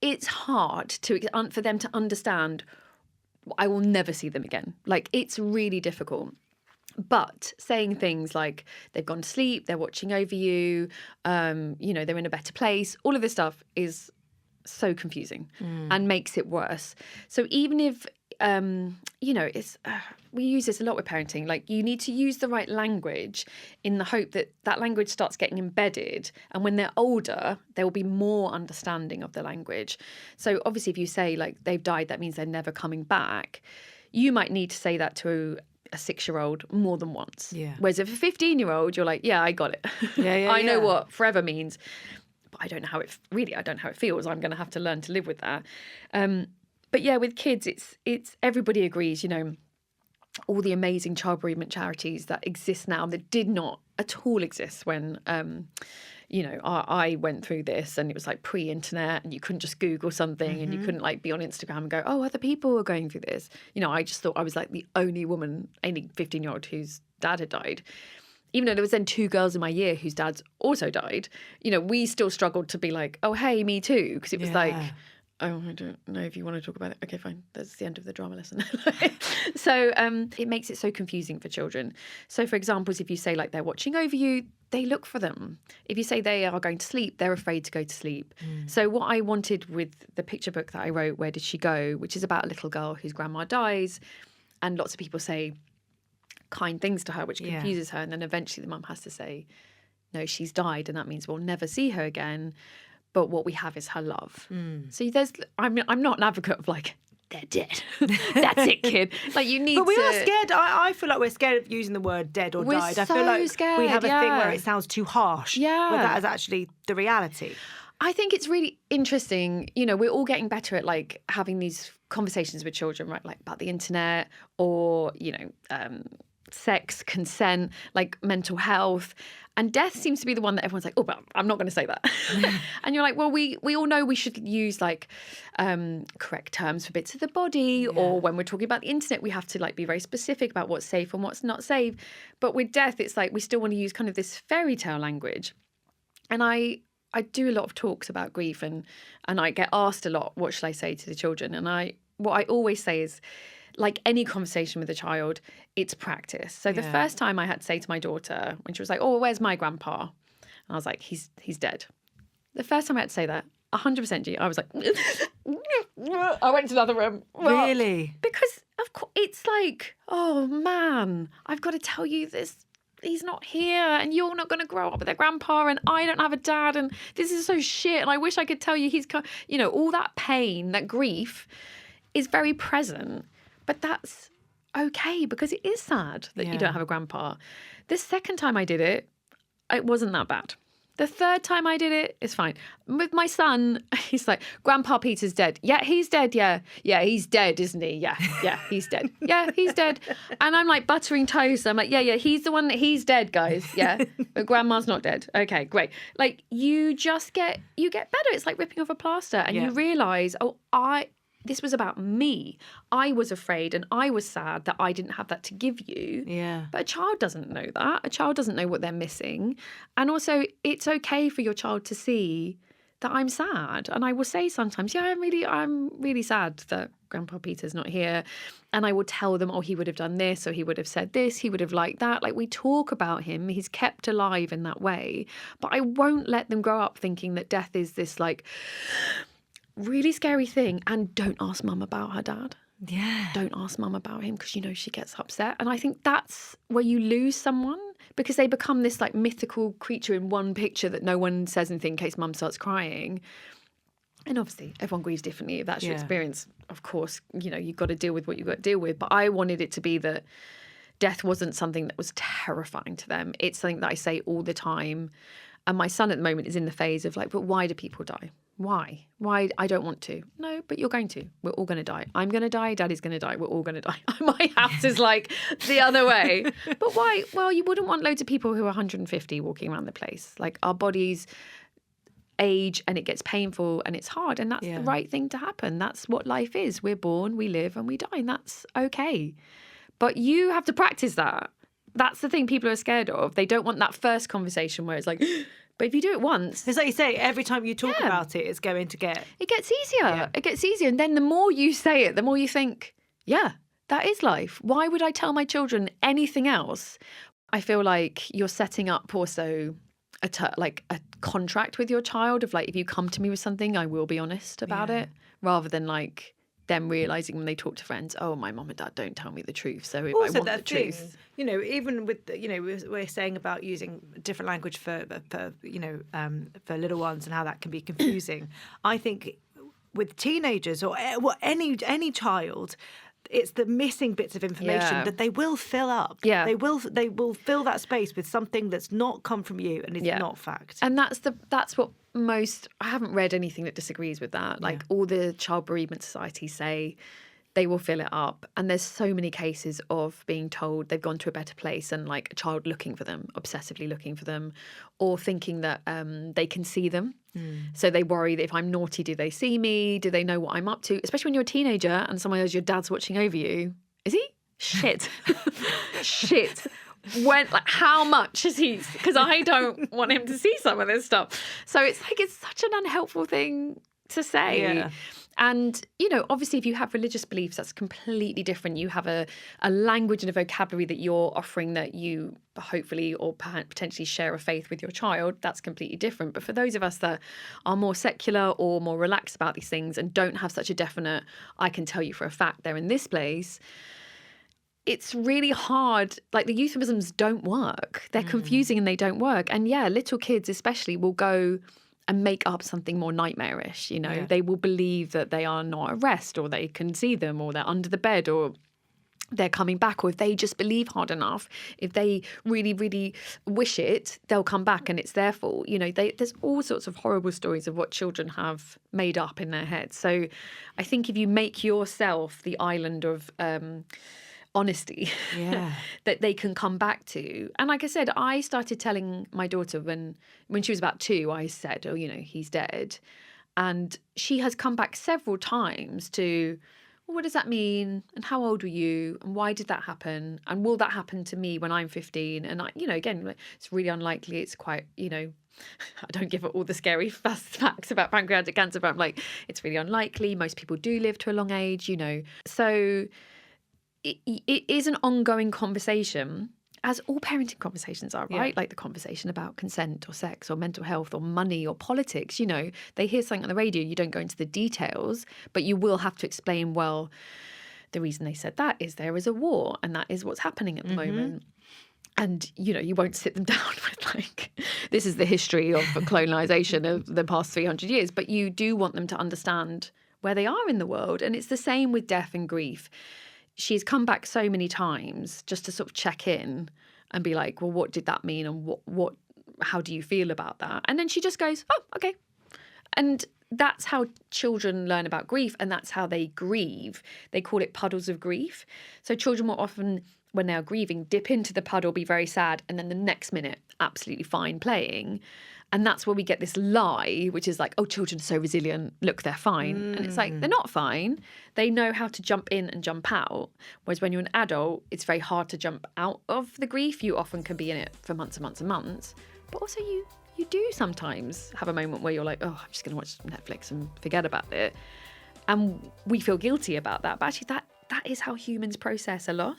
it's hard for them to understand, I will never see them again. Like, it's really difficult. But saying things like they've gone to sleep, they're watching over you, you know, they're in a better place, all of this stuff is so confusing and makes it worse. So even if, you know, it's we use this a lot with parenting, like you need to use the right language in the hope that that language starts getting embedded. And when they're older, there will be more understanding of the language. So obviously if you say like they've died, that means they're never coming back. You might need to say that to a 6-year-old more than once. Yeah. Whereas if a 15-year-old, you're like, yeah, I got it. I know what forever means, but I don't know how it feels. I'm going to have to learn to live with that. But yeah, with kids, it's everybody agrees, you know, all the amazing child bereavement charities that exist now that did not at all exist when, you know, I went through this, and it was like pre-internet, and you couldn't just Google something and you couldn't like be on Instagram and go, oh, other people are going through this. You know, I just thought I was like the only 15-year-old whose dad had died. Even though there was then 2 girls in my year whose dads also died, you know, we still struggled to be like, oh, hey, me too. Because it was like, oh, I don't know if you want to talk about it. Okay, fine. That's the end of the drama lesson. So it makes it so confusing for children. So for examples, if you say like they're watching over you, they look for them. If you say they are going to sleep, they're afraid to go to sleep. So what I wanted with the picture book that I wrote, Where Did She Go?, which is about a little girl whose grandma dies, and lots of people say kind things to her, which confuses her. And then eventually the mum has to say, no, she's died, and that means we'll never see her again. But what we have is her love. So I'm not an advocate of like, they're dead. That's it, kid. Like you need to... But we are scared. I feel like we're scared of using the word dead or died. I feel like scared, we have a thing where it sounds too harsh. Yeah. But that is actually the reality. I think it's really interesting. You know, we're all getting better at like having these conversations with children, right? Like about the internet or, you know, sex, consent, like mental health. And death seems to be the one that everyone's like, oh, but I'm not going to say that. And you're like, well, we all know we should use like correct terms for bits of the body, or when we're talking about the internet, we have to like be very specific about what's safe and what's not safe. But with death, it's like we still want to use kind of this fairy tale language. And I do a lot of talks about grief, and I get asked a lot, what shall I say to the children? And what I always say is, like any conversation with a child, it's practice. So the first time I had to say to my daughter, when she was like, oh, where's my grandpa? And I was like, he's dead. The first time I had to say that, 100% G, I was like, I went to another room. Really? Because of course, it's like, oh man, I've got to tell you this. He's not here, and you're not going to grow up with a grandpa, and I don't have a dad, and this is so shit, and I wish I could tell you you know, all that pain, that grief is very present. But that's okay, because it is sad that you don't have a grandpa. The second time I did it, it wasn't that bad. The third time I did it, it's fine. With my son, he's like, Grandpa Peter's dead. Yeah, he's dead, yeah. Yeah, he's dead, isn't he? Yeah, he's dead. Yeah, he's dead. And I'm like buttering toast. I'm like, yeah, he's the one he's dead, guys. Yeah, but Grandma's not dead. Okay, great. Like, you get better. It's like ripping off a plaster, and you realise, this was about me. I was afraid and I was sad that I didn't have that to give you. Yeah. But a child doesn't know that. A child doesn't know what they're missing. And also, it's okay for your child to see that I'm sad. And I will say sometimes, I'm really sad that Grandpa Peter's not here. And I will tell them, oh, he would have done this, or he would have said this, he would have liked that. Like, we talk about him. He's kept alive in that way. But I won't let them grow up thinking that death is this like really scary thing. And don't ask mum about her dad. Yeah. Don't ask mum about him, because you know she gets upset. And I think that's where you lose someone, because they become this like mythical creature in one picture that no one says anything in case mum starts crying. And obviously everyone grieves differently. If that's your experience, of course, you know, you've got to deal with what you've got to deal with. But I wanted it to be that death wasn't something that was terrifying to them. It's something that I say all the time. And my son at the moment is in the phase of like, but why do people die? Why? I don't want to. No, but you're going to. We're all going to die. I'm going to die. Daddy's going to die. We're all going to die. My house is like the other way. But why? Well, you wouldn't want loads of people who are 150 walking around the place. Like, our bodies age and it gets painful and it's hard, and that's the right thing to happen. That's what life is. We're born, we live, and we die, and that's okay. But you have to practice that. That's the thing people are scared of. They don't want that first conversation where it's like, But if you do it once, It's like you say, every time you talk about it, it's going to get... it gets easier. Yeah. It gets easier. And then the more you say it, the more you think, yeah, that is life. Why would I tell my children anything else? I feel like you're setting up also a contract with your child of like, if you come to me with something, I will be honest about it, rather than like them realising when they talk to friends, oh, my mum and dad don't tell me the truth. So if Also, I want that the truth... You know, even with, we're saying about using different language for little ones and how that can be confusing. I think with teenagers or any child, it's the missing bits of information that they will fill up. Yeah. They will fill that space with something that's not come from you and is not fact. And that's what most... I haven't read anything that disagrees with that. Like all the child bereavement societies say they will fill it up. And there's so many cases of being told they've gone to a better place and like a child looking for them, obsessively looking for them, or thinking that they can see them. So they worry that if I'm naughty, do they see me? Do they know what I'm up to? Especially when you're a teenager and someone knows your dad's watching over you. Is he? Shit. Shit. When, like, how much is he? Because I don't want him to see some of this stuff. So it's like, it's such an unhelpful thing to say. Yeah. And, obviously, if you have religious beliefs, that's completely different. You have a language and a vocabulary that you're offering that you hopefully or potentially share a faith with your child. That's completely different. But for those of us that are more secular or more relaxed about these things and don't have such a definite, I can tell you for a fact they're in this place, it's really hard. Like the euphemisms don't work. They're confusing and they don't work. And yeah, little kids especially will go and make up something more nightmarish, They will believe that they are not at rest, or they can see them, or they're under the bed, or they're coming back, or if they just believe hard enough, if they really, really wish it, they'll come back and it's their fault. There's all sorts of horrible stories of what children have made up in their heads. So I think if you make yourself the island of honesty that they can come back to. And like I said, I started telling my daughter when she was about 2, I said, oh, he's dead. And she has come back several times to, well, what does that mean? And how old were you? And why did that happen? And will that happen to me when I'm 15? And, again, it's really unlikely. It's quite, I don't give it all the scary facts about pancreatic cancer, but I'm like, it's really unlikely. Most people do live to a long age, So it is an ongoing conversation, as all parenting conversations are, right? Like the conversation about consent or sex or mental health or money or politics. They hear something on the radio, you don't go into the details, but you will have to explain, well, the reason they said that is there is a war and that is what's happening at the moment. And, you won't sit them down with like, this is the history of colonization of the past 300 years, but you do want them to understand where they are in the world. And it's the same with death and grief. She's come back so many times just to sort of check in and be like, well, what did that mean? And how do you feel about that? And then she just goes, oh, okay. And that's how children learn about grief, and that's how they grieve. They call it puddles of grief. So children will often, when they're grieving, dip into the puddle, be very sad, and then the next minute, absolutely fine playing. And that's where we get this lie, which is like, oh, children are so resilient. Look, they're fine. And it's like, they're not fine. They know how to jump in and jump out. Whereas when you're an adult, it's very hard to jump out of the grief. You often can be in it for months and months and months. But also you do sometimes have a moment where you're like, oh, I'm just going to watch Netflix and forget about it. And we feel guilty about that. But actually, that is how humans process a loss.